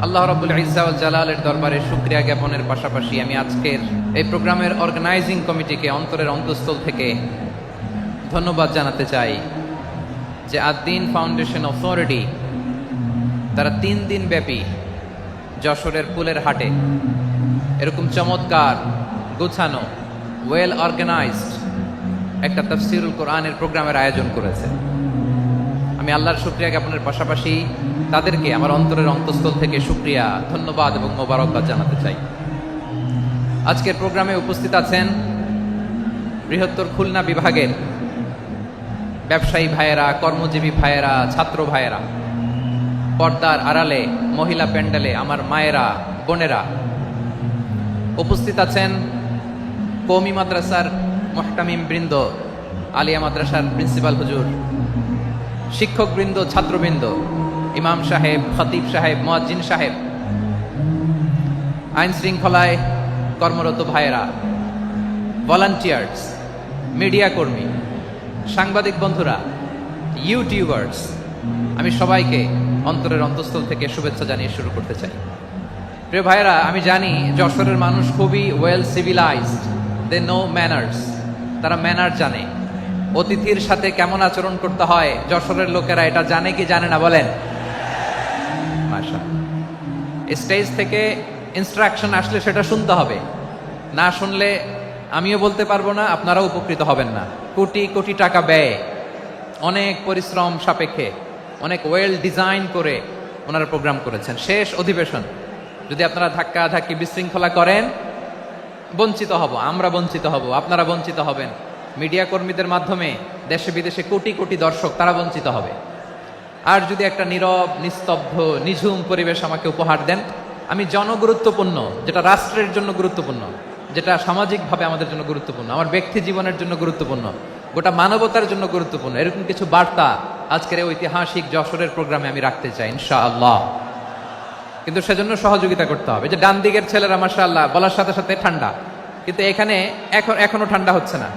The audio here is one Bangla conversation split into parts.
আল্লাহ রাব্বুল ইজ্জা ওয়াল জালালের দরবারে শুকরিয়া জ্ঞাপনের পাশাপাশি আমি আজকের এই প্রোগ্রামের অর্গানাইজিং কমিটিকে অন্তরের অন্তঃস্থল থেকে ধন্যবাদ জানাতে চাই যে আদ-দ্বীন ফাউন্ডেশন অথরিটি তারা 3 দিন ব্যাপী যশোরের পুলের হাটে এরকম চমৎকার গোছানো ওয়েল অর্গানাইজড একটা তাফসীরুল কোরআনের প্রোগ্রামের আয়োজন করেছে। আমি আল্লাহর শুকরিয়া জ্ঞাপনের পাশাপাশি তাদেরকে আমার অন্তরের অন্তঃস্থল থেকে শুকরিয়া, ধন্যবাদ এবং মোবারকবাদ জানাতে চাই। আজকের প্রোগ্রামে উপস্থিত আছেন বৃহত্তর খুলনা বিভাগের ব্যবসায়ী ভাইয়েরা, কর্মজীবী ভাইয়েরা, ছাত্র ভাইয়েরা, পর্দার আড়ালে, মহিলা প্যান্ডেলে আমার মায়েরা, বোনেরা। উপস্থিত আছেন কওমি মাদ্রাসার মুহতামিম বৃন্দ, আলিয়া মাদ্রাসার প্রিন্সিপাল হুজুর, শিক্ষকবৃন্দ, ছাত্রবৃন্দ, ইমাম সাহেব, খতিব সাহেব, মুয়াজ্জিন সাহেব, আইন শৃঙ্খলায় কর্মরত ভাইয়েরা, ভলান্টিয়ার্স, মিডিয়া কর্মী, সাংবাদিক বন্ধুরা, ইউটিউবার্স, আমি সবাইকে অন্তরের অন্তঃস্থল থেকে শুভেচ্ছা জানিয়ে শুরু করতে চাই। প্রিয় ভাইয়েরা, আমি জানি যশোরের মানুষ খুবই well civilised, they know manners, তারা ম্যানার জানে। অতিথির সাথে কেমন আচরণ করতে হয় যশোরের লোকেরা এটা জানে কি জানে না বলেন? মাশাআল্লাহ। স্টেজ থেকে ইনস্ট্রাকশন আসলে সেটা শুনতে হবে, না শুনলে আমিও বলতে পারবো না, আপনারাও উপকৃত হবেন না। কোটি কোটি টাকা ব্যয়, অনেক পরিশ্রম সাপেক্ষে, অনেক ওয়েল ডিজাইন করে ওনারা প্রোগ্রাম করেছেন। শেষ অধিবেশন যদি আপনারা ধাক্কা ধাক্কি বিশৃঙ্খলা করেন, বঞ্চিত হব, আমরা বঞ্চিত হব, আপনারা বঞ্চিত হবেন। মিডিয়া কর্মীদের মাধ্যমে দেশে বিদেশে কোটি কোটি দর্শক তারা বঞ্চিত হবে। আর যদি একটা নীরব, নিস্তব্ধ, নিঝুম পরিবেশ আমাকে উপহার দেন, আমি জনগুরুত্বপূর্ণ, যেটা রাষ্ট্রের জন্য গুরুত্বপূর্ণ, যেটা সামাজিকভাবে আমাদের জন্য গুরুত্বপূর্ণ, আমার ব্যক্তি জীবনের জন্য গুরুত্বপূর্ণ, গোটা মানবতার জন্য গুরুত্বপূর্ণ, এরকম কিছু বার্তা আজকের এই ঐতিহাসিক যশোরের প্রোগ্রামে আমি রাখতে চাই ইনশাআল্লাহ। কিন্তু সেজন্য সহযোগিতা করতে হবে। যে ডান দিকের ছেলেরা মাশাআল্লাহ বলার সাথে সাথে ঠান্ডা, কিন্তু এখানে এখনো ঠান্ডা হচ্ছে না।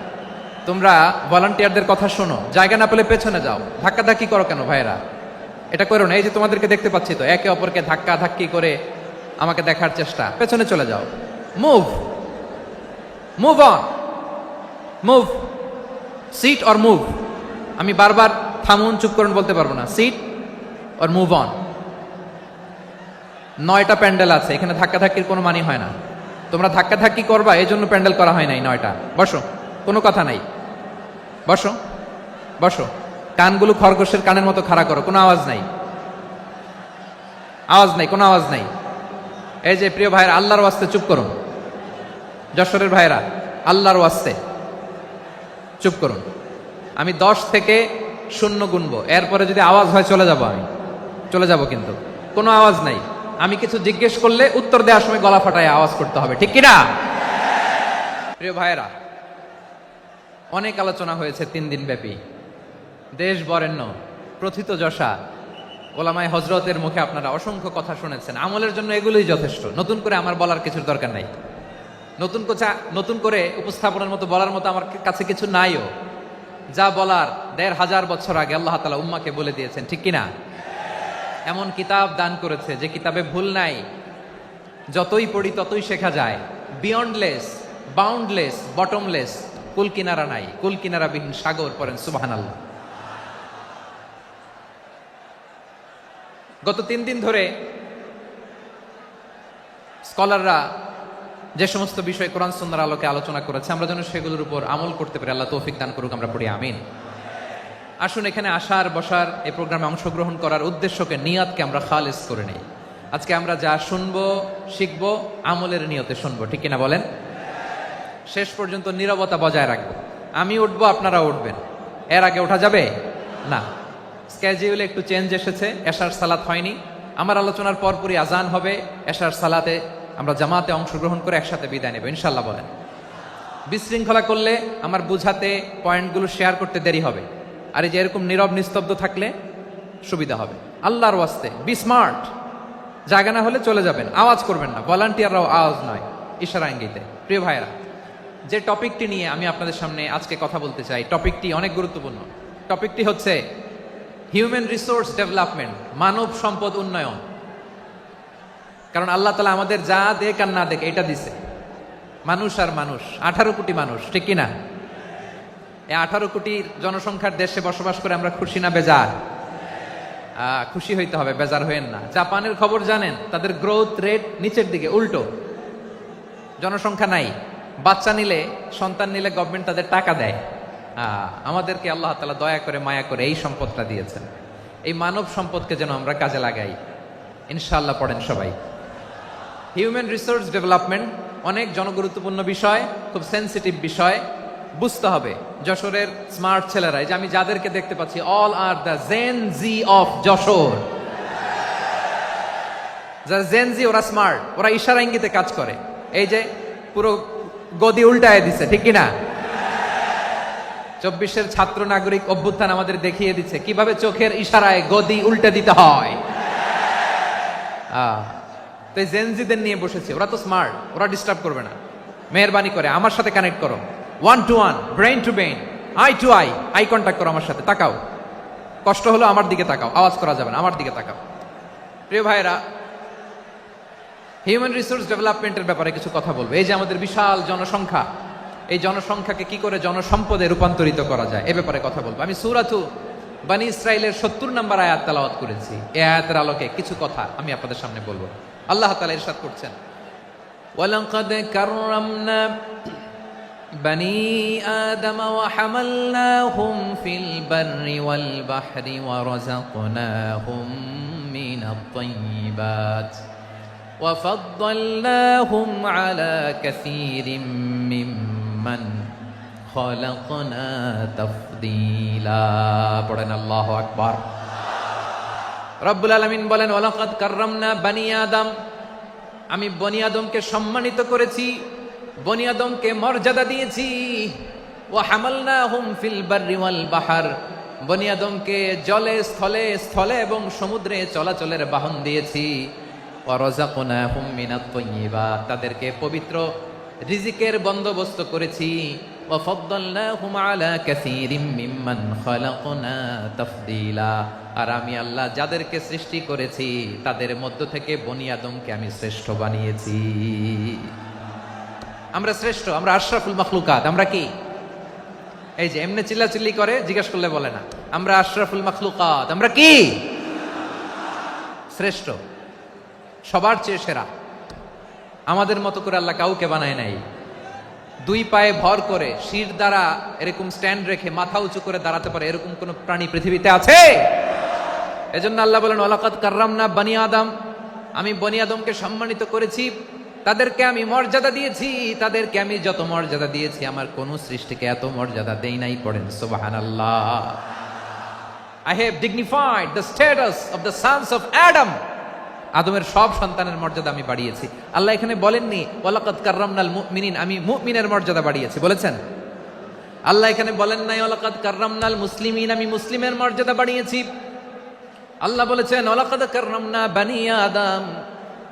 তোমরা ভলান্টিয়ারদের কথা শোনো, জায়গা না পেলে পেছনে যাও, ধাক্কাধাক্কি করো কেন ভাইরা? এটা করো না। এই যে তোমাদেরকে দেখতে পাচ্ছি তো, একে অপরকে ধাক্কা ধাক্কি করে আমাকে দেখার চেষ্টা, পেছনে চলে যাও। Move move on, move, sit or move. আমি বারবার থামুন, চুপ করুন বলতে পারবো না। Sit or move on. 9টা প্যান্ডেল আছে, এখানে ধাক্কাধাক্কির কোনো মানি হয় না। তোমরা ধাক্কাধাক্কি করবা, এই জন্য প্যান্ডেল করা হয় নাই 9টা। বসো, কোনো কথা নাই, বসো বসো। কানগুলো খরগোশের কানের মতো খাড়া করো, কোনো আওয়াজ নাই, আওয়াজ নাই, কোনো আওয়াজ নাই। এই যে প্রিয় ভাইয়েরা, আল্লাহর ওয়াস্তে চুপ করুন। যশোরের ভাইয়েরা, আল্লাহর ওয়াস্তে চুপ করুন। আমি 10 থেকে 0 গুনবো, এরপরে যদি আওয়াজ হয় চলে যাব, আমি চলে যাব, কিন্তু কোনো আওয়াজ নাই। আমি কিছু জিজ্ঞেস করলে উত্তর দেওয়ার সময় গলা ফাটায় আওয়াজ করতে হবে, ঠিক কিনা? প্রিয় ভাইয়েরা, অনেক আলোচনা হয়েছে 3 দিন ব্যাপী। দেশ বরেণ্য, প্রথিত যশা ওলামায়ে হযরতের মুখে আপনারা অসংখ্য কথা শুনেছেন। আমলের জন্য এগুলোই যথেষ্ট, নতুন করে আমার বলার কিছুর দরকার নাই। নতুন করে উপস্থাপনের মতো বলার মতো আমার কাছে কিছু নাইও। যা বলার 1500 বছর আগে আল্লাহ তাআলা উম্মাহকে বলে দিয়েছেন, ঠিক কিনা? এমন কিতাব দান করেছে যে কিতাবে ভুল নাই, যতই পড়ি ততই শেখা যায়। বিয়ন্ডলেস, বাউন্ডলেস, বটমলেস, কুল কিনারা নাই, কুল কিনারা বিহীন সাগর, পড়েন সুবহানাল্লাহ। গত 3 দিন ধরে স্কলাররা যে সমস্ত বিষয় কোরআন সুন্নাহর আলোকে আলোচনা করেছে, আমরা যেন সেগুলোর উপর আমল করতে পারি। আল্লাহ তৌফিক দান করুক, আমরা পড়ি আমিন। আসুন, এখানে আসার, বসার, এই প্রোগ্রামে অংশগ্রহণ করার উদ্দেশ্যকে, নিয়াতকে আমরা খালেস করে নেই। আজকে আমরা যা শুনবো, শিখবো, আমলের নিয়তে শুনবো, ঠিক কিনা বলেন? শেষ পর্যন্ত নীরবতা বজায় রাখবো। আমি উঠবো, আপনারা উঠবেন, এর আগে ওঠা যাবে না। স্কেজিউলে একটু চেঞ্জ এসেছে, এশার সালাত হয়নি। আমার আলোচনার পরপরই আজান হবে, এশার সালাতে আমরা জামাতে অংশগ্রহণ করে একসাথে বিদায় নেব ইনশাল্লাহ। বলেন, বিশৃঙ্খলা করলে আমার বুঝাতে, পয়েন্টগুলো শেয়ার করতে দেরি হবে। আর এই যে এরকম নীরব নিস্তব্ধ থাকলে সুবিধা হবে। আল্লাহর ওয়াস্তে বি স্মার্ট। জায়গা না হলে চলে যাবেন, আওয়াজ করবেন না। ভলান্টিয়াররাও আওয়াজ নয়, ইশারা ইঙ্গিতে। প্রিয় ভাইয়েরা, যে টপিকটি নিয়ে আমি আপনাদের সামনে আজকে কথা বলতে চাই, টপিকটি অনেক গুরুত্বপূর্ণ। টপিকটি হচ্ছে হিউম্যান রিসোর্স ডেভেলপমেন্ট, মানব সম্পদ উন্নয়ন। কারণ আল্লাহ তাআলা আমাদের যা দেখ আর না দেখ এটা দিছে। মানুষ আর মানুষ, 18 কোটি মানুষ, ঠিক কিনা? এই 18 কোটি জনসংখ্যার দেশে বসবাস করে আমরা খুশি না বেজার? খুশি হইতে হবে, বেজার হইেন না। জাপানের খবর জানেন? তাদের গ্রোথ রেট নিচের দিকে, উল্টো। জনসংখ্যা নাই, বাচ্চা নিলে, সন্তান নিলে গভর্নমেন্ট তাদের টাকা দেয়। আমাদেরকে আল্লাহ তাআলা দয়া করে মায়া করে এই সম্পদটা দিয়েছেন। এই মানব সম্পদকে যেন আমরা কাজে লাগাই, ইনশাআল্লাহ। পড়েন সবাই। হিউম্যান রিসোর্স ডেভেলপমেন্ট অনেক জনগুরুত্বপূর্ণ বিষয়, খুব সেন্সিটিভ বিষয়, বুঝতে হবে। যশোরের স্মার্ট ছেলেরা, এই যে আমি যাদেরকে দেখতে পাচ্ছি, all are the Gen Z of Jashore. যারা জেন জি, ওরা স্মার্ট, ওরা ইশারা ইঙ্গিতে কাজ করে। এই যে পুরো গদি উল্টায় দিচ্ছে, ঠিক কিনা? 24-এর ছাত্র নাগরিক অভ্যুত্থান আমাদের দেখিয়ে দিচ্ছে কিভাবে চোখের ইশারায় গদি উল্টে দিতে হয়। তো এই জেনজিদের নিয়ে বসেছে, ওরা তো স্মার্ট, ওরা ডিস্টার্ব করবে না। মেহরবানি করে আমার সাথে কানেক্ট করো, 1 to 1, brain to brain, eye to eye, eye contact করো আমার সাথে। তাকাও, কষ্ট হলো আমার দিকে তাকাও, আওয়াজ করা যাবে না, আমার দিকে তাকাও। প্রিয় ভাইরা, হিউম্যান রিসোর্স ডেভেলপমেন্টের ব্যাপারে কিছু কথা বলবো। এই যে আমাদের বিশাল জনসংখ্যা, এই জনসংখ্যাকে কি করে জনসম্পদে রূপান্তরিত করা যায় এ ব্যাপারে কথা বলবো। আমি সূরাতু বনী ইসরাইলের 70 নম্বর আয়াত তেলাওয়াত করেছি। এই আয়াতের আলোকে কিছু কথা আমি আপনাদের সামনে বলবো। আল্লাহ তাআলা ইরশাদ করছেন, ওয়ালাকাদ কাররামনা বনী আদম ওয়া হামালনাহুম ফিল বাররি ওয়াল বাহরি ওয়া রাযাকনাহুম মিনাত তাইয়্যিবাত ওয়া ফাদ্দালনাহুম আলা কাসীরিম মিম্মান খালাকনা তাফদীলা। পড়েন আল্লাহু আকবার। রব্বুল আলামিন বলেন, ওয়ালাকাদ কাররামনা বনী আদম, আমি বনী আদমকে সম্মানিত করেছি, বনী আদমকে মর্যাদা দিয়েছি। ওয়া হামালনাহুম ফিল বাররি ওয়াল বাহর, বনী আদমকে জলে স্থলে, স্থলে এবং সমুদ্রে চলাচলের বাহন দিয়েছি। ওয়া রাযাকনাহুম মিনাত তাইয়্যিবাত, তাদেরকে পবিত্র রিজিকের বন্দোবস্ত করেছি। ওয়া ফাদ্দালনাহুম আলা কাসীরিম মিম্মান খালাকনা তাফদীলা, আর আমি আল্লাহ যাদেরকে সৃষ্টি করেছি তাদের মধ্য থেকে বনী আদমকে আমি শ্রেষ্ঠ বানিয়েছি। আমরা শ্রেষ্ঠ, আমরা আশরাফুল মাখলুকাত। আমরা কি? এই যে এমনি চিল্লাচিল্লি করে, জিজ্ঞেস করলে বলে না। আমরা আশরাফুল মাখলুকাত। আমরা কি? শ্রেষ্ঠ, সবার চেয়ে সেরা। আমাদের মতো করে আল্লাহ কাউকে বানায় নাই। 2 পায়ে ভর করে, শির দ্বারা এরকম স্ট্যান্ড রেখে মাথা উঁচু করে দাঁড়াতে পারে এরকম কোন প্রাণী পৃথিবীতে আছে? এজন্য আল্লাহ বলেন, ওয়ালাকাদ কাররামনা বনী আদম, আমি বনী আদমকে সম্মানিত করেছি, তাদেরকে আমি মর্যাদা দিয়েছি। তাদেরকে আমি যত মর্যাদা দিয়েছি আমার কোন সৃষ্টিকে এত মর্যাদা দেই নাই। পড়েন সুবহানাল্লাহ। I have dignified the status of the sons of Adam, আদমের সব সন্তানের মর্যাদা আমি বাড়িয়েছি। আল্লাহ এখানে বলেননি ওয়ালাকাদ কাররামনাল মুমিনিন, আমি মুমিনের মর্যাদা বাড়িয়েছি, বলেছেন? আল্লাহ এখানে বলেন নাই ওয়ালাকাদ কাররামনাল মুসলিমিন, আমি মুসলিমের মর্যাদা বাড়িয়েছি। আল্লাহ বলেছেন ওয়ালাকাদ কাররামনা বনী আদম,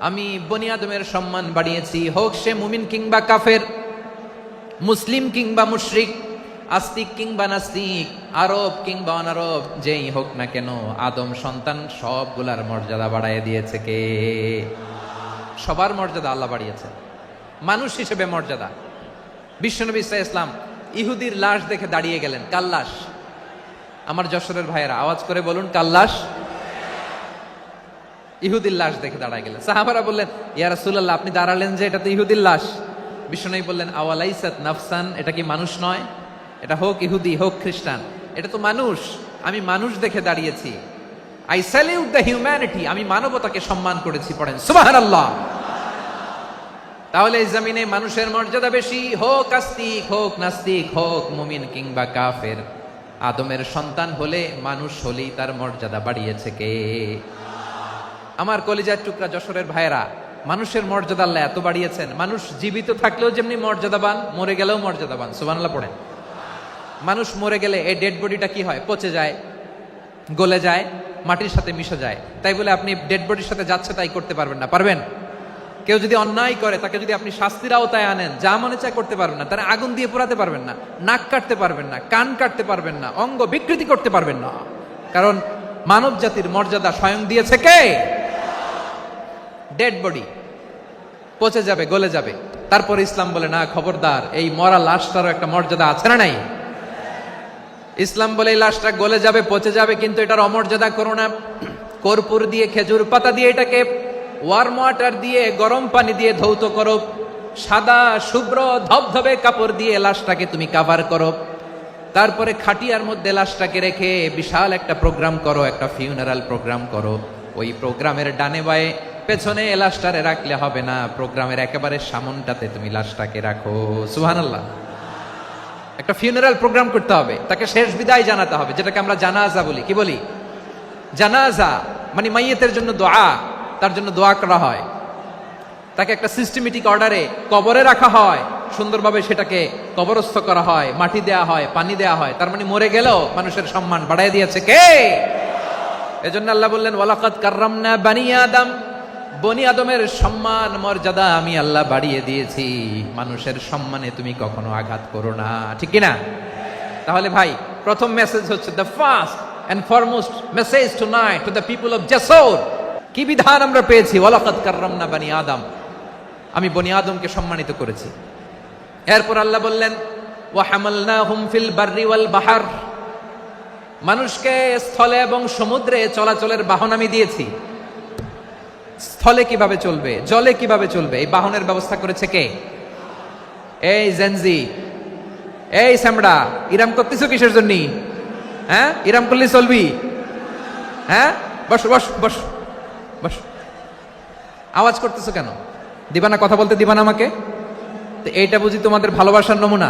আমি বনী আদমের সম্মান বাড়িয়েছি। হোক সে মুমিন কিংবা কাফের, মুসলিম কিংবা মুশরিক, আস্তিক কিংবা নাস্তিক, আরব কিংবা অনারব, যেই হোক না কেন, আদম সন্তান সবগুলার মর্যাদা বাড়ায় দিয়েছে কে? সবার মর্যাদা আল্লাহ বাড়িয়েছে। মানুষ হিসেবে মর্যাদা। বিশ্বনবী ঈসা ইসলাম ইহুদির লাশ দেখে দাঁড়িয়ে গেলেন। কার লাশ? আমার যশোরের ভাইয়েরা আওয়াজ করে বলুন, কার লাশ? ইহুদির লাশ দেখে দাঁড়ায় গেলেন। সাহাবারা বললেন, ইয়া রাসূলুল্লাহ, আপনি দাঁড়ালেন যে, এটা তো ইহুদির লাশ। বিশ্বনবী বললেন, আওয়ালাইসাত নাফসান, এটা কি মানুষ নয়? এটা হোক ইহুদি হোক খ্রিস্টান, এটা তো মানুষ। আমি মানুষ দেখে দাঁড়িয়েছি। আই স্যালিউট দ্য হিউম্যানিটি, আমি মানবতাকে সম্মান করেছি। পড়েন সুবহানাল্লাহ। তাহলে এই জমিনে মানুষের মর্যাদা বেশি, হোক আস্তিক হোক নাস্তিক, হোক মুমিন কিংবা কাফের। আদমের সন্তান হলে, মানুষ হলেই তার মর্যাদা বাড়িয়েছে কে? আমার কলিজার টুকরা যশোরের ভাইয়েরা, মানুষের মর্যাদা আল্লাহ এত বাড়িয়েছেন, মানুষ জীবিত থাকলেও যেমনি মর্যাদাবান, মরে গেলেও মর্যাদাবান। সুবহানাল্লাহ পড়েন। মানুষ মরে গেলে এই ডেড বডিটা কি হয়? পচে যায়, গলে যায়, মাটির সাথে মিশে যায়। তাই বলে আপনি ডেড বডির সাথে যাচ্ছে তাই করতে পারবেন না? পারবেন? কেউ যদি অন্যায় করে তাকে যদি আপনি শাস্তির আওতায় আনেন, যা মনে চায় করতে পারবেন না। তারা আগুন দিয়ে পোড়াতে পারবেন না, নাক কাটতে পারবেন না, কান কাটতে পারবেন না, অঙ্গ বিকৃতি করতে পারবেন না। কারণ মানব জাতির মর্যাদা স্বয়ং দিয়েছে কে? Dead body. পচে যাবে, গলে যাবে। তারপর ইসলাম বলে না, খবরদার, এই মরা লাশটারও একটা মর্যাদা আছে না নাই? ইসলাম বলে এই লাশটা গলে যাবে, পচে যাবে, কিন্তু এটার অমর্যাদা করো না। কর্পূর দিয়ে, খেজুর পাতা দিয়ে এটাকে ওয়ার্ম ওয়াটার দিয়ে, গরম পানি দিয়ে ধৌত করো। সাদা শুভ্র ধবধবে কাপড় দিয়ে লাশটাকে তুমি কাভার করো। তারপরে খাটিয়ার মধ্যে লাশটাকে রেখে বিশাল একটা প্রোগ্রাম করো, একটা ফিউনারাল প্রোগ্রাম করো। ওই প্রোগ্রামের ডানে বায়ে পেছনে লাশটারে রাখলে হবে না, প্রোগ্রামের একেবারে সামনটাতে তুমি লাশটাকে রাখো। সুবহানাল্লাহ। একটা ফিউনারাল প্রোগ্রাম করতে হবে, তাকে শেষ বিদায় জানাতে হবে, যেটাকে আমরা জানাজা বলি। কি বলি? জানাজা মানে মাইয়েতের জন্য দোয়া, তার জন্য দোয়া করা হয়। তাকে একটা সিস্টেমেটিক অর্ডারে কবরে রাখা হয়, সুন্দরভাবে সেটাকে কবরস্থ করা হয়, মাটি দেয়া হয়, পানি দেয়া হয়। তার মানে মরে গেলেও মানুষের সম্মান বাড়ায় দিয়েছে কে? এজন্য আল্লাহ বললেন ওয়ালাকাদ কাররামনা বানি আদম, বনি আদমের সম্মান মর্যাদা আমি আল্লাহ বাড়িয়ে দিয়েছি। মানুষের সম্মানে তুমি কখনো আঘাত করো না, ঠিক কি না? তাহলে ভাই, প্রথম মেসেজ হচ্ছে the first and foremost message tonight to the people of জাসর। কি বিধান আমরা পেয়েছি? ওয়ালাকাদ কাররামনা বানি আদম, আমি বনি আদমকে সম্মানিত করেছি। এরপর আল্লাহ বললেন ওয়া হামালনাহুম ফিল বাররি ওয়াল বাহর, মানুষকে স্থলে এবং সমুদ্রে চলাচলের বাহন আমি দিয়েছি। স্থলে কিভাবে চলবে, জলে কিভাবে চলবে, এই বাহনের ব্যবস্থা করেছে কে? এই জেনজি, এই স্যামড়া, ইরাম করতেছো কিসের জন্য? হ্যাঁ, ইরাম করলে চলবি? হ্যাঁ, বস বস বস বস। আওয়াজ করতেছো কেন? দিবা না, কথা বলতে দিবা না আমাকে? তো এইটা বুঝি তোমাদের ভালোবাসার নমুনা?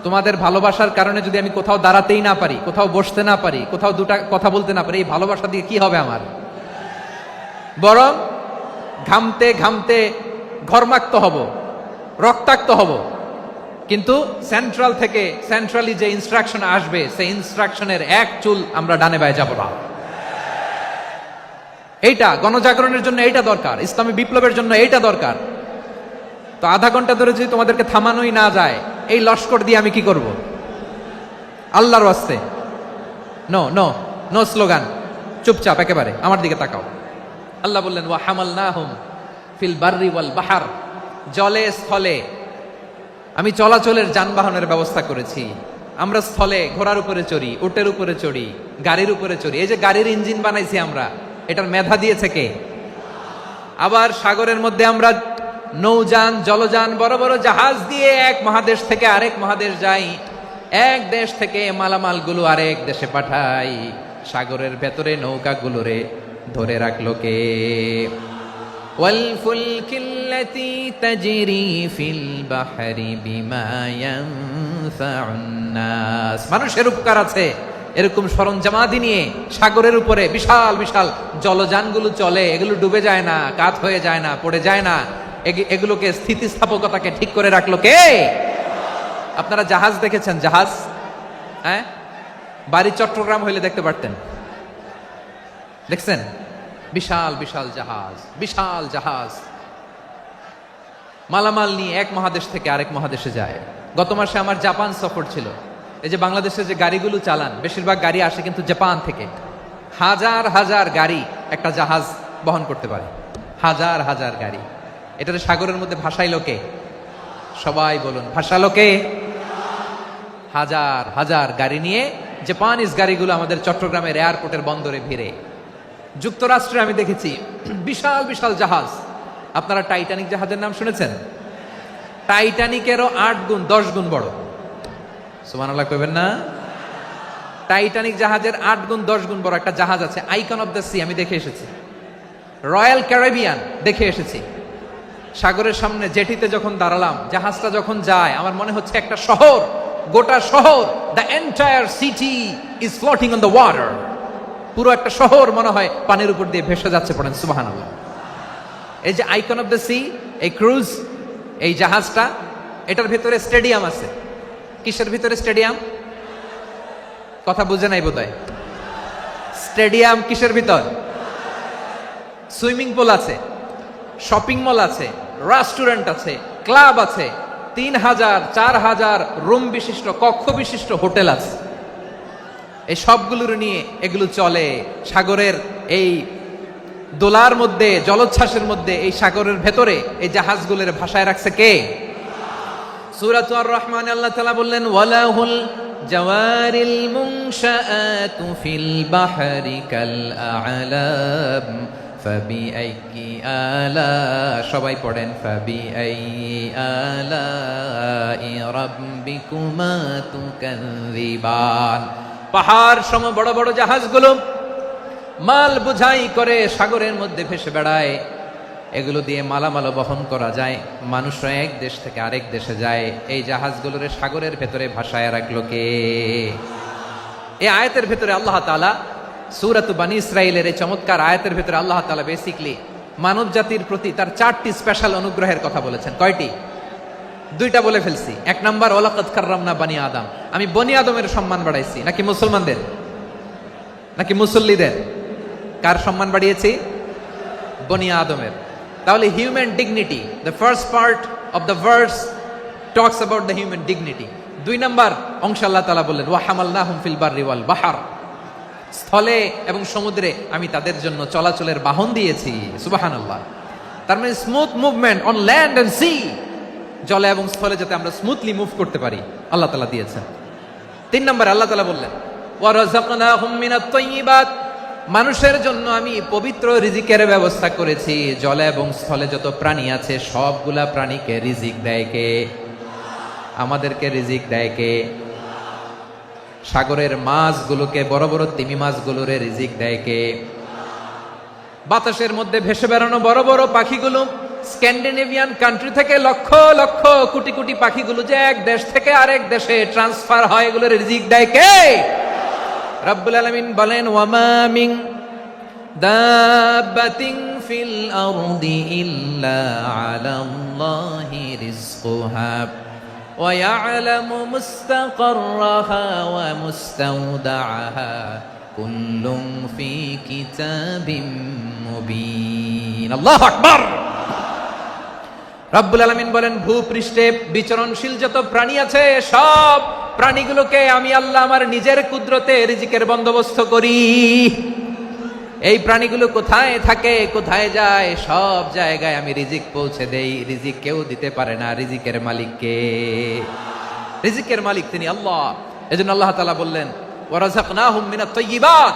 তোমাদের ভালোবাসার কারণে যদি আমি কোথাও দাঁড়াতেই না পারি, কোথাও বসতে না পারি, কোথাও দুটা কথা বলতে না পারি, এই ভালোবাসা দিয়ে কি হবে আমার? বরং ঘামতে ঘামতে ঘর্মাক্ত হব, রক্তাক্ত হব। কিন্তু সেন্ট্রাল থেকে, সেন্ট্রালি যে ইনস্ট্রাকশন আসবে, সেই ইনস্ট্রাকশনের এক চুল আমরা ডানে বায়ে যাব না। এইটা গণজাগরণের জন্য এইটা দরকার, ইসলামী বিপ্লবের জন্য এইটা দরকার। তো আধা ঘন্টা ধরে যদি তোমাদেরকে থামানোই না যায়, এই লস্কর দিয়ে আমি কি করব? আল্লাহর ওয়াস্তে নো নো নো স্লোগান, চুপচাপ একেবারে আমার দিকে তাকাও। আল্লাহ বললেন ওয়া হামালনাহুম ফিল বাররি ওয়াল বাহর, জলে স্থলে আমি চলাচলের যানবাহনের ব্যবস্থা করেছি। আমরা স্থলে ঘোড়ার উপরে চড়ি, উটের উপরে চড়ি, গাড়ির উপরে চড়ি। এই যে গাড়ির ইঞ্জিন বানাইছি আমরা, এটার মেধা দিয়েছে কে? আবার সাগরের মধ্যে আমরা নৌযান, জলযান, বড় বড় জাহাজ দিয়ে এক মহাদেশ থেকে আরেক মহাদেশ যাই, এক দেশ থেকে মালামালগুলো আরেক দেশে পাঠাই। সাগরের ভেতরে নৌকাগুলোরে ধরে রাখলো কে? ওয়াল ফুলকিল্লাতী তাজরি ফিল বাহরি বিমা ইয়ানফাউন নাস, মানুষের উপকার আছে এরকম সরঞ্জামাদি নিয়ে সাগরের উপরে বিশাল বিশাল জলযানগুলো চলে। এগুলো ডুবে যায় না, কাত হয়ে যায় না, পড়ে যায় না। এগুলোকে স্থিতিস্থাপকতাকে ঠিক করে রাখলো কে? আপনারা জাহাজ দেখেছেন? জাহাজ, হ্যাঁ, বাড়ি চট্টগ্রাম হইলে দেখতে পারতেন। দেখছেন? বিশাল বিশাল জাহাজ, বিশাল জাহাজ মালামাল নিয়ে এক মহাদেশ থেকে আরেক মহাদেশে যায়। গত মাসে আমার জাপান সফর ছিল। এই যে বাংলাদেশে যে গাড়িগুলো চালান, বেশিরভাগ গাড়ি আসে কিন্তু জাপান থেকে। হাজার হাজার গাড়ি একটা জাহাজ বহন করতে পারে, হাজার হাজার গাড়ি। এটাতে সাগরের মধ্যে ভাসাইলো কে? সবাই বলুন, ভাসালো কে? হাজার হাজার গাড়ি নিয়ে জাপানিজ গাড়িগুলো আমাদের চট্টগ্রামের এয়ারপোর্টের বন্দরে ভিড়ে। যুক্তরাষ্ট্রে আমি দেখেছি বিশাল বিশাল জাহাজ। আপনারা টাইটানিক জাহাজের নাম শুনেছেন? টাইটানিকেরও 8 গুণ 10 গুণ বড়। সুবহানাল্লাহ কইবেন না? টাইটানিক জাহাজের 8 গুণ 10 গুণ বড় একটা জাহাজ আছে, আইকন অফ দ্য সি, আমি দেখে এসেছি। রয়্যাল ক্যারিবিয়ান দেখে এসেছি। সাগরের সামনে জেটিতে যখন দাঁড়ালাম, জাহাজটা যখন যায়, আমার মনে হচ্ছে একটা শহর, গোটা শহর, the entire city is floating on the water. পুরো একটা শহর মনে হয় পানির উপর দিয়ে ভেসে যাচ্ছে। পড়েন সুবহানাল্লাহ। এই যে আইকন অফ দ্য সি, এই ক্রুজ, এই জাহাজটা, এটার ভিতরে স্টেডিয়াম আছে। কিসের ভিতরে স্টেডিয়াম? কথা বুঝে নাই বোধহয়। স্টেডিয়াম কিসের ভিতর? সুইমিং পুল আছে, শপিং মল আছে, রেস্টুরেন্ট আছে, ক্লাব আছে, 3000 4000 রুম বিশিষ্ট, কক্ষ বিশিষ্ট হোটেল আছে। এই সবগুলোর নিয়ে এগুলো চলে সাগরের এই দোলার মধ্যে, জলোচ্ছ্বাসের মধ্যে, এই সাগরের ভেতরে এই জাহাজগুলোর ভাষায় রাখছে কে? সূরাতুর আর রহমানে আল্লাহ তাআলা বললেন ওয়ালাহুল জাওয়ারিল মুনশাআতু ফিল বাহরি কাল আ'লাম ফাবিআইয়ি আলা, সবাই পড়েন ফাবিআইয়ি আলাই রাব্বিকুমা তুকাযযিবান। পাহাড় সম বড় বড় জাহাজগুলো মাল বোঝাই করে সাগরের মধ্যে ভেসে বেড়ায়, এগুলো দিয়ে মালামাল বহন করা যায়, মানুষরা এক দেশ থেকে আরেক দেশে যায়। এই জাহাজগুলোর সাগরের ভেতরে ভাসায় রাখলো কে? এই আয়াতের ভেতরে আল্লাহ তাআলা সূরাত বনী ইসরাঈলের এই চমৎকার আয়াতের ভেতরে আল্লাহ তাআলা বেসিক্যালি মানব জাতির প্রতি তার 4টি স্পেশাল অনুগ্রহের কথা বলেছেন। কয়টি? 2টা বলে ফেলছি। 1 নাম্বার ওয়ালাকাদ কাররামনা বনী আদম, আমি বনী আদমের সম্মান বাড়াইছি। নাকি মুসলমানদের? নাকি মুসল্লিদের? কার সম্মান বাড়িয়েছি? বনী আদমের। তাহলে human dignity, the first part of the verse talks about the human dignity. 2 number অংশ আল্লাহ তাআলা বললেন ওয়া হামালনাহুম ফিল বাররি ওয়াল বাহর, স্থলে এবং সমুদ্রে আমি তাদের জন্য চলাচলের বাহন দিয়েছি। সুবহানাল্লাহ। তার মানে smooth movement on land and sea, জলে এবং স্থলে যাতে আমরা স্মুথলি মুভ করতে পারি আল্লাহ তাআলা দিয়েছেন। 3 নাম্বার আল্লাহ তাআলা বললেন ওয়া রাযাকনাহুম মিনাত তাইয়্যিবাত, মানুষের জন্য আমি পবিত্র রিজিকের ব্যবস্থা করেছি। জলে এবং স্থলে যত প্রাণী আছে সবগুলা প্রাণীকে রিজিক দেয় কে? আমাদেরকে রিজিক দেয় কে? সাগরের মাছগুলোকে, বড় বড় তিমি মাছগুলোরে রিজিক দেয় কে? বাতাসের মধ্যে ভেসে বেড়ানো বড় বড় পাখিগুলো, স্ক্যান্ডিনেভিয়ান কান্ট্রি থেকে লক্ষ লক্ষ কোটি কোটি পাখিগুলো যে এক দেশ থেকে আরেক দেশে ট্রান্সফার হয়, এগুলোর রিজিক দেয় কে? রব্বুল আলামিন বলেন ওয়ামা মিন দাব্বাতিন ফিল আরদি ইল্লা আলাল্লাহি রিজকুহা ওয়া ইয়ালামু মুস্তাকাররাহা ওয়া মুস্তাওদাআহা কুল্লুম ফি কিতাবিম মুবিন। আল্লাহু আকবার। রব্বুল আলামিন বলেন ভূপৃষ্ঠে বিচরণশীল যত প্রাণী আছে সব প্রাণীগুলোকে আমি আল্লাহ আমার নিজের কুদরতে রিজিকের বন্দোবস্ত করি। এই প্রাণীগুলো কোথায় থাকে, কোথায় যায়, সব জায়গায় আমি রিজিক পৌঁছে দেই। রিজিক কেউ দিতে পারে না, রিজিকের মালিক কে? রিজিকের মালিক তিনি আল্লাহ। এজন্য আল্লাহ তাআলা বললেন ওয়া রাযাকনাহুম মিনাত তাইয়্যিবাত।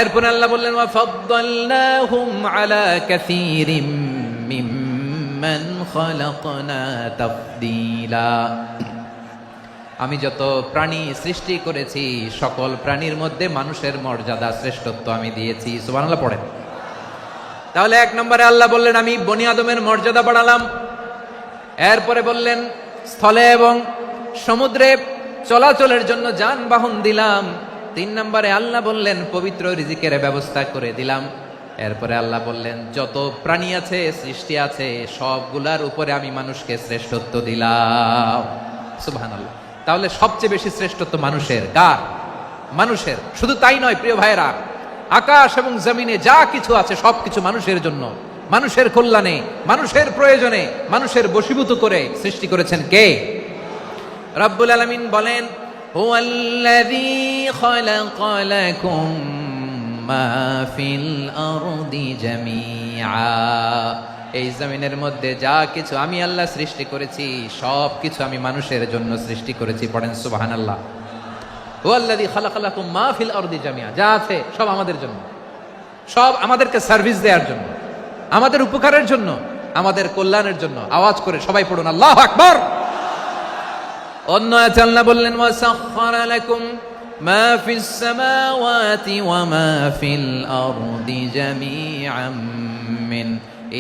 এরপর আল্লাহ বললেন ওয়া ফাদ্দালনাহুম আলা কাসীরিম মিম্মান খালাকনা তাফদীলা। আমি যত প্রাণী সৃষ্টি করেছি সকল প্রাণীর মধ্যে মানুষের মর্যাদা, শ্রেষ্ঠত্ব আমি দিয়েছি। সুবহানাল্লাহ পড়েন। তাহলে 1 নম্বরে আল্লাহ বললেন আমি বনী আদমের মর্যাদা বাড়ালাম। এরপরে বললেন স্থলে এবং সমুদ্রে চলাচলের জন্য যানবাহন দিলাম। 3 নম্বরে আল্লাহ বললেন পবিত্র রিজিকের ব্যবস্থা করে দিলাম। এরপরে আল্লাহ বললেন যত প্রাণী আছে, সৃষ্টি আছে, সবগুলার উপরে আমি মানুষকে শ্রেষ্ঠত্ব দিলাম। সুবহানাল্লাহ। তাহলে সবচেয়ে বেশি শ্রেষ্ঠত্ব মানুষের। কার? মানুষের। শুধু তাই নয় প্রিয় ভাইরা, আকাশ এবং জমিনে যা কিছু আছে সবকিছু মানুষের জন্য, মানুষের কল্যাণে, মানুষের প্রয়োজনে, মানুষের বশীভূত করে সৃষ্টি করেছেন কে? রব্বুল আলামিন বলেন হুয়াল্লাযী খালাকা লাকুম মা ফিল আরদি জামিআ, এই জমিনের মধ্যে যা কিছু আমি আল্লাহ সৃষ্টি করেছি সব কিছু আমি মানুষের জন্য সৃষ্টি করেছি। পড়েন সুবহানাল্লাহ। হুয়াল্লাযী খালাকা লাকুম মা ফিল আরদি জামিআ, যা আছে সব আমাদের জন্য, সব আমাদেরকে সার্ভিস দেওয়ার জন্য, আমাদের উপকারের জন্য, আমাদের কল্যাণের জন্য। আওয়াজ করে সবাই পড়ুন আল্লাহু আকবার। অন্য আয়াতে আল্লাহ বললেন ওয়া সাখখারা লাকুম মা ফিস সামাওয়াতি ওয়া মা ফিল আরদি জামিআম মিন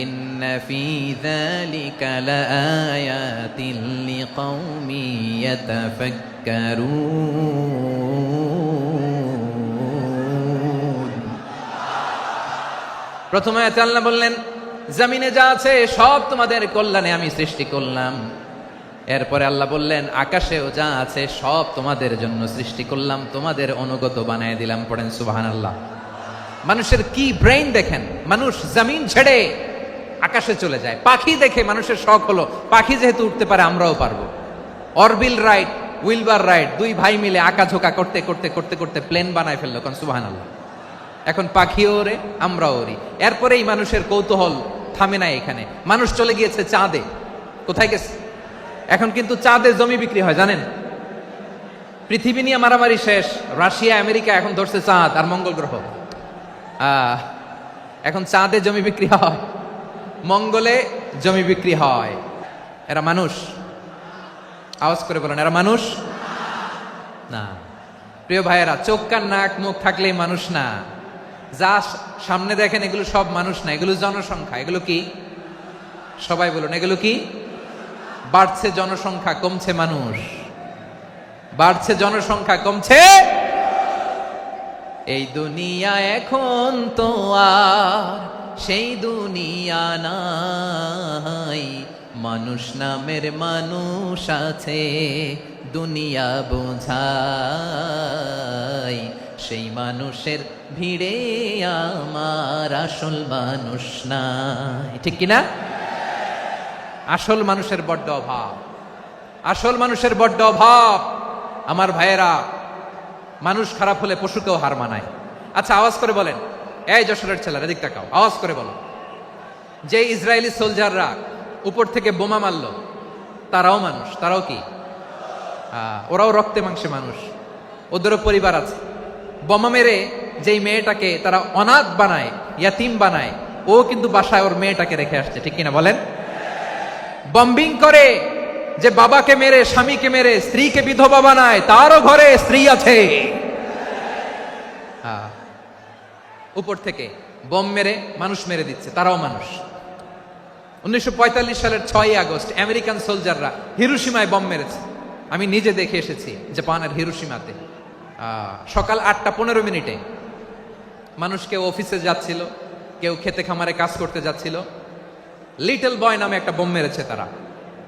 ইন্না ফি যালিকা লাআয়াতিন লিকাওমিন ইয়াতাফাক্কারুন। প্রথম আয়াতে আল্লাহ বললেন জমিনে যা আছে সব তোমাদের কল্যাণে আমি সৃষ্টি করলাম। এরপরে আল্লাহ বললেন আকাশেও যা আছে সব তোমাদের জন্য সৃষ্টি করলাম, তোমাদের অনুগত বানায় দিলাম। পড়েন সুবহানাল্লাহ। মানুষের কি ব্রেইন দেখেন, মানুষ জমিন ছেড়ে আকাশে চলে যায়। পাখি দেখে মানুষের শখ হলো পাখি যেহেতু উঠতে পারে আমরাও পারবো। অরবিল রাইট, উইলবার রাইট, 2 ভাই মিলে আঁকাঝোঁকা করতে করতে করতে করতে প্লেন বানায় ফেললো। কোন সুবহানাল্লাহ। এখন পাখিও ওরে, আমরাও ওরি। এরপরেই মানুষের কৌতূহল থামে না এখানে। মানুষ চলে গিয়েছে চাঁদে। কোথায় গেছে? এখন কিন্তু চাঁদে জমি বিক্রি হয় জানেন। পৃথিবী নিয়ে মারামারি শেষ, রাশিয়া আমেরিকা এখন ধরছে চাঁদ আর মঙ্গল গ্রহ। এখন চাঁদে জমি বিক্রি হয়, মঙ্গলে জমি বিক্রি হয়। এরা মানুষ? আওয়াজ করে বলেন, এরা মানুষ না। প্রিয় ভাইয়েরা, চোখ কান নাক মুখ থাকলেই মানুষ না। যা সামনে দেখেন এগুলো সব মানুষ না, এগুলো জনসংখ্যা। এগুলো কি? সবাই বলুন, এগুলো কি? বাড়ছে জনসংখ্যা, কমছে মানুষ। বাড়ছে জনসংখ্যা, কমছে। এই দুনিয়া এখন তো আর সেই দুনিয়া নাই, মানুষ নামের মানুষ আছে দুনিয়া বোঝাই, সেই মানুষের ভিড়ে আমার আসল মানুষ নাই। ঠিক কিনা? আসল মানুষের বড্ড অভাব, আসল মানুষের বড্ড অভাব। আমার ভাইয়েরা, মানুষ খারাপ হলে পশুকেও হার মানায়। আচ্ছা, আওয়াজ করে বলেন, এই যশোরের ছেলেরা দিক তাকাও, আওয়াজ করে বলো, যে ইসরায়েলি সোলজাররা উপর থেকে বোমা মারলো, তারাও মানুষ? তারাও কি? ওরাও রক্তে মাংসে মানুষ, ওদেরও পরিবার আছে। বোমা মেরে যেই মেয়েটাকে তারা অনাথ বানায়, ইয়াতিম বানায়, ও কিন্তু বাসায় ওর মেয়েটাকে রেখে আসছে। ঠিক কিনা বলেন? বম্বিং করে যে বাবাকে মেরে, স্বামীকে মেরে স্ত্রীকে বিধবা বানায়, তারও ঘরে স্ত্রী আছে। উপর থেকে বোম মেরে মানুষ মেরে দিচ্ছে, তারাও মানুষ। 1945 সালের 6ই আগস্ট আমেরিকান সোলজাররা হিরোশিমায় বোম মেরেছে। আমি নিজে দেখে এসেছি জাপানের হিরোশিমাতে। সকাল 8:15 মানুষ কেউ অফিসে যাচ্ছিল, কেউ খেতে খামারে কাজ করতে যাচ্ছিল। লিটল বয় নামে একটা বোম মেরেছে তারা।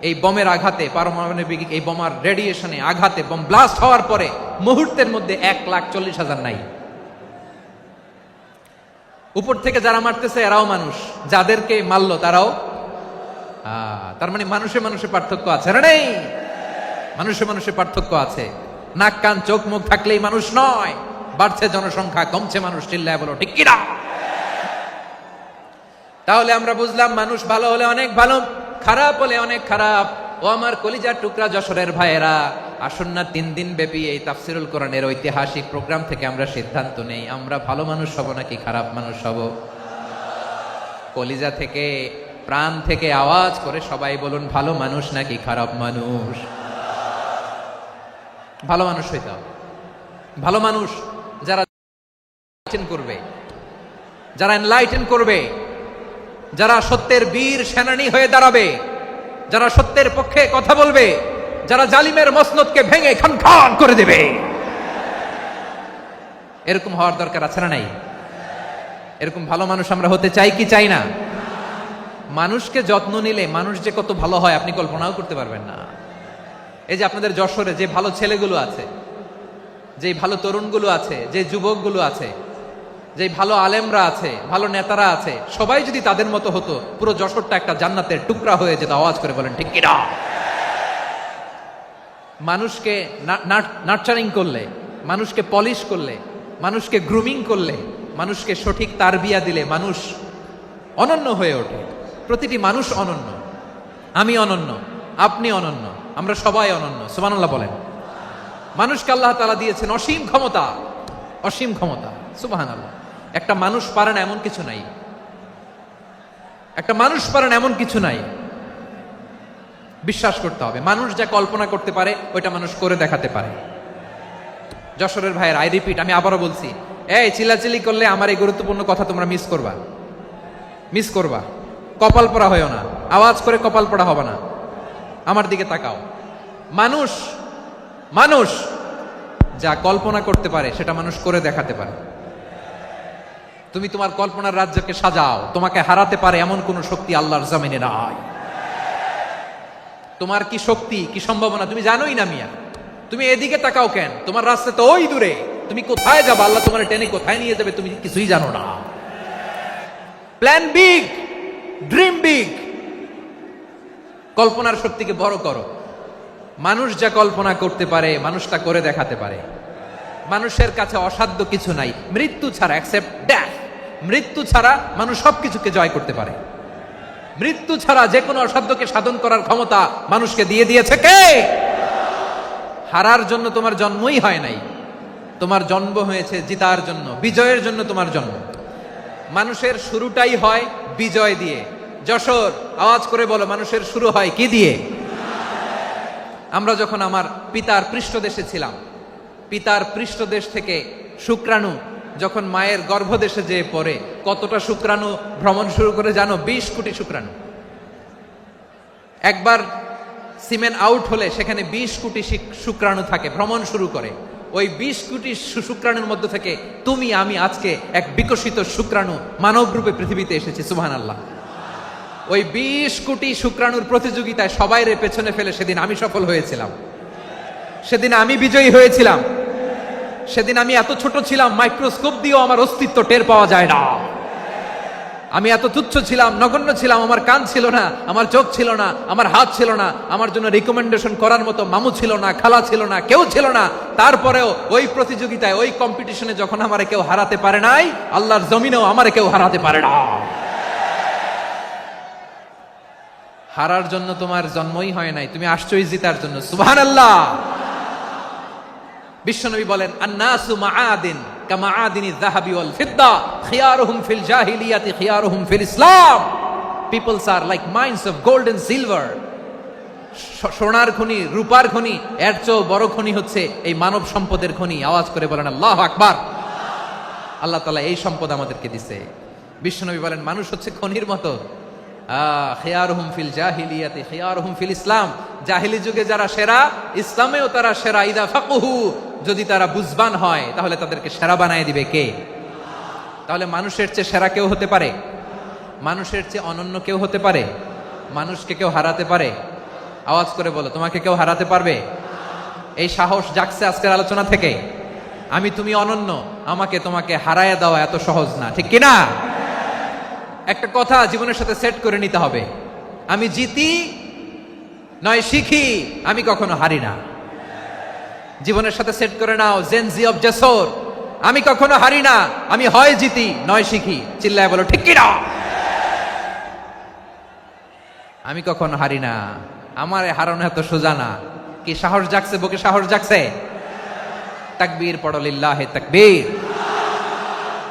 এই বোমের আঘাতে, পারমাণবিক এই বোমার রেডিয়েশনে আঘাতে, বোম ব্লাস্ট হওয়ার পরে মুহূর্তের মধ্যে 1,40,000 নাই। উপর থেকে যারা মারতেছে এরাও মানুষ, যাদেরকে মারলো তারাও। তার মানে মানুষে মানুষে পার্থক্য আছে না? নেই? মানুষে মানুষে পার্থক্য আছে। নাক কান চোখ মুখ থাকলেই মানুষ নয়। বাড়ছে জনসংখ্যা, কমছে মানুষ। চিল্লায় বলো ঠিক কিনা? তাহলে আমরা বুঝলাম, মানুষ ভালো হলে অনেক ভালো, খারাপ হলে অনেক খারাপ। ও আমার কলিজার টুকরা যশোরের ভাইয়েরা, আসুন না 3 দিন ব্যাপী এই তাফসিরুল কোরআনের ঐতিহাসিক প্রোগ্রাম থেকে আমরা সিদ্ধান্ত নেই, আমরা ভালো মানুষ হব নাকি খারাপ মানুষ হব। কলিজা থেকে, প্রাণ থেকে আওয়াজ করে সবাই বলুন, ভালো মানুষ নাকি খারাপ মানুষ? ভালো মানুষ হইতে হবে। ভালো মানুষ যারা করবে, যারা এনলাইটেন করবে, যারা সত্যের বীর সেনানী হয়ে দাঁড়াবে, যারা সত্যের পক্ষে কথা বলবে, যারা জালিমের মসনদকে ভেঙে খান খান করে দেবে, এরকম হওয়ার দরকার আছে না নাই? এরকম ভালো মানুষ আমরা হতে চাই কি চাই না? মানুষকে যত্ন নিলে মানুষ যে কত ভালো হয় আপনি কল্পনাও করতে পারবেন না। এই যে আপনাদের যশোরে যে ভালো ছেলেগুলো আছে, যে ভালো তরুণগুলো আছে, যে যুবকগুলো আছে, যে ভালো আলেমরা আছে, ভালো নেতারা আছে, সবাই যদি তাদের মতো হতো, পুরো যশোরটা একটা জান্নাতের টুকরা হয়ে যেত। আওয়াজ করে বলেন ঠিক কিনা? মানুষকে নার্চারিং করলে, মানুষকে পলিশ করলে, মানুষকে গ্রুমিং করলে, মানুষকে সঠিক তারবিয়া দিলে মানুষ অনন্য হয়ে ওঠে। প্রতিটি মানুষ অনন্য। আমি অনন্য, আপনি অনন্য, আমরা সবাই অনন্য। সুবহানাল্লাহ বলেন। মানুষকে আল্লাহ তাআলা দিয়েছেন অসীম ক্ষমতা, অসীম ক্ষমতা। সুবহানাল্লাহ। একটা মানুষ পারে না এমন কিছু নাই, একটা মানুষ পারে না এমন কিছু নাই। বিশ্বাস করতে হবে, মানুষ যা কল্পনা করতে পারে ওইটা মানুষ করে দেখাতে পারে। যশোরের ভাইয়ের, আই রিপিট, আমি আবারও বলছি, এই চিল্লাচিল্লি করলে আমার এই গুরুত্বপূর্ণ কথা তোমরা মিস করবা, মিস করবা। কপাল পড়া হয়েও না, আওয়াজ করে কপাল পড়া হবে না। আমার দিকে তাকাও। মানুষ, মানুষ যা কল্পনা করতে পারে সেটা মানুষ করে দেখাতে পারে। তুমি তোমার কল্পনার রাজ্যকে সাজাও, তোমাকে হারাতে পারে এমন কোন শক্তি আল্লাহর জমিনে নাই। তোমার কি শক্তি, কি সম্ভাবনা তুমি জানোই না মিয়া। তুমি এদিকে তাকাও কেন? তোমার রাস্তা তো ওই দূরে। তুমি কোথায় যাবে, আল্লাহ তোমার টেনে কোথায় নিয়ে যাবে তুমি কিছুই জানো না। Plan big, dream big. কল্পনার শক্তিকে বড় করো। মানুষ যা কল্পনা করতে পারে মানুষটা করে দেখাতে পারে। মানুষের কাছে অসাধ্য কিছু নাই মৃত্যু ছাড়া, এক্সেপ্ট ডেথ। মৃত্যু ছাড়া মানুষ সবকিছুকে জয় করতে পারে। মৃত্যু ছাড়া যে কোনো অসাধ্যকে সাধন করার ক্ষমতা মানুষকে দিয়ে দিয়েছে কে? হারার জন্য তোমার জন্মই হয় নাই, তোমার জন্ম হয়েছে জিতার জন্য, বিজয়ের জন্য তোমার জন্ম। মানুষের শুরুটাই হয় বিজয় দিয়ে। যশোর, আওয়াজ করে বলো, মানুষের শুরু হয় কি দিয়ে? আমরা যখন আমার পিতার পৃষ্ঠদেশে ছিলাম, পিতার পৃষ্ঠদেশ থেকে শুক্রাণু যখন মায়ের গর্ভদেশে যেয়ে পড়ে, কতটা শুক্রাণু ভ্রমণ শুরু করে জানো? 20 কোটি শুক্রাণু। একবার সিমেন আউট হলে সেখানে 20 কোটি শুক্রাণু থাকে, ভ্রমণ শুরু করে। ওই 20 কোটি শুক্রাণুর মধ্যে থেকে তুমি আমি আজকে এক বিকশিত শুক্রাণু মানব রূপে পৃথিবীতে এসেছি। সুবহানাল্লাহ। ওই 20 কোটি শুক্রাণুর প্রতিযোগিতায় সবাইরে পেছনে ফেলে সেদিন আমি সফল হয়েছিলাম, সেদিন আমি বিজয়ী হয়েছিলাম। সেদিন আমি এত ছোট ছিলাম, মাইক্রোস্কোপ দিয়েও আমার অস্তিত্ব টের পাওয়া যায় না। আমি এত তুচ্ছ ছিলাম, নগণ্য ছিলাম। আমার কান ছিল না, আমার চোখ ছিল না, আমার হাত ছিল না, আমার জন্য রিকমেন্ডেশন করার মতো মামু ছিল না, খালা ছিল না, কেউ ছিল না। তারপরেও ওই প্রতিযোগিতায়, ওই কম্পিটিশনে যখন আমারে কেউ হারাতে পারে নাই, আল্লাহর জমিনেও আমারে কেউ হারাতে পারে না। হারার জন্য তোমার জন্মই হয় নাই, তুমি আসছই জিতার জন্য। সুবহানাল্লাহ। বিশ্বনবী বলেন, আন্নাসু মাআদিন কামাআদিনিয যাহাবি ওয়াল ফিদ্দা খিয়ারুহুম ফিল জাহিলিয়াতি খিয়ারুহুম ফিল ইসলাম। Peoples are like mines of gold and silver. সোনার খনি, রূপার খনি, এর চেয়েও বড় খনি হচ্ছে এই মানব সম্পদের খনি। আওয়াজ করে বলেন আল্লাহু আকবার। আল্লাহ তাআলা এই সম্পদ আমাদেরকে দিয়েছে। বিশ্বনবী বলেন, মানুষ হচ্ছে খনির মতো। খিয়ারুহুম ফিল জাহিলিয়াতি খিয়ারুহুম ফিল ইসলাম। জাহিলি যুগে যারা সেরা, ইসলামেও তারা সেরা। ইদা ফাকুহু, যদি তারা বুঝবান হয় তাহলে তাদেরকে সেরা বানায় দিবে কে? তাহলে মানুষের চেয়ে সেরা কেউ হতে পারে? মানুষের চেয়ে অনন্য কেউ হতে পারে? মানুষকে কেউ হারাতে পারে? আওয়াজ করে বলো, তোমাকে কেউ হারাতে পারবে? এই সাহস জাগছে আজকের আলোচনা থেকে। আমি তুমি অনন্য, আমাকে তোমাকে হারায় দেওয়া এত সহজ না, ঠিক কিনা? একটা কথা জীবনের সাথে সেট করে নিতে হবে, আমি জিতি নয় শিখি, আমি কখনো হারি না। জীবনের সাথে সেট করে নাও, জেনজি অফ যশোর, আমি কখনো হারি না, আমি হয় জিতি নয় শিখি। চিল্লায় বলো ঠিক কিনা? আমি কখনো হারি না, আমার হারানো এত সোজা না। কি সাহস জাগছে? বুকে সাহস জাগছে? তাকবীর পড়ো, লিল্লাহি তাকবীর।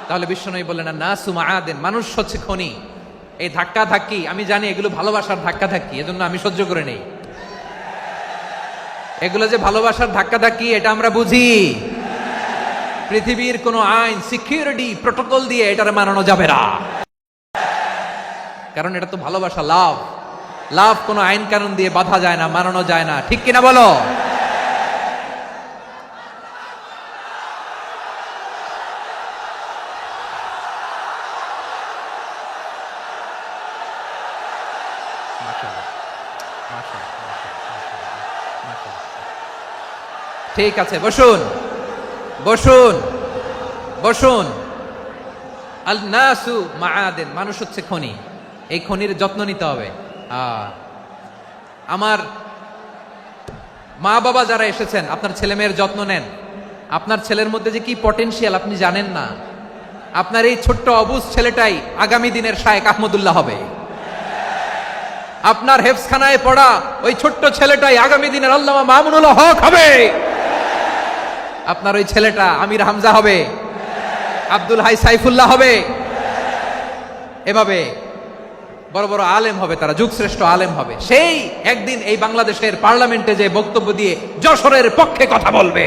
তাহলে বিশ্বনবী বললেন, নাসু মাআদিন, মানুষ হচ্ছে খনি। এই ধাক্কা ধাক্কি, আমি জানি এগুলো ভালোবাসার ধাক্কা ধাক্কি, এজন্য আমি সহ্য করে নেই। এগুলো যে ভালোবাসার ধাক্কা ধাক্কি, এটা আমরা বুঝি। পৃথিবীর কোন আইন, সিকিউরিটি প্রটোকল দিয়ে এটারে মানানো যাবে না, কারণ এটা তো ভালোবাসা, লাভ। লাভ কোনো আইন কানুন দিয়ে বাধা যায় না, মানানো যায় না, ঠিক কিনা বলো? ঠিক আছে, বসুন বসুন বসুন। আল নাসু মাআদিন, মানুষ হচ্ছে খনি। এই খনির যত্ন নিতে হবে। আমার মা বাবা যারা এসেছেন, আপনার ছেলে মেয়ের যত্ন নেন। আপনার ছেলের মধ্যে যে কি পটেনশিয়াল আপনি জানেন না। আপনার এই ছোট্ট অবুজ ছেলেটাই আগামী দিনের শায়েখ আহমদুল্লাহ হবে। আপনার হেফজখানায় পড়া ওই ছোট্ট ছেলেটাই আগামী দিনের আল্লামা মামুনুল হক হবে। আপনার ওই ছেলেটা আমির হামজা হবে, আব্দুল হাই সাইফুল্লাহ হবে। এভাবে বড় বড় আলেম হবে, তারা যুগশ্রেষ্ঠ আলেম হবে। সেই একদিন এই বাংলাদেশের পার্লামেন্টে যে বক্তব্য দিয়ে যশোরের পক্ষে কথা বলবে।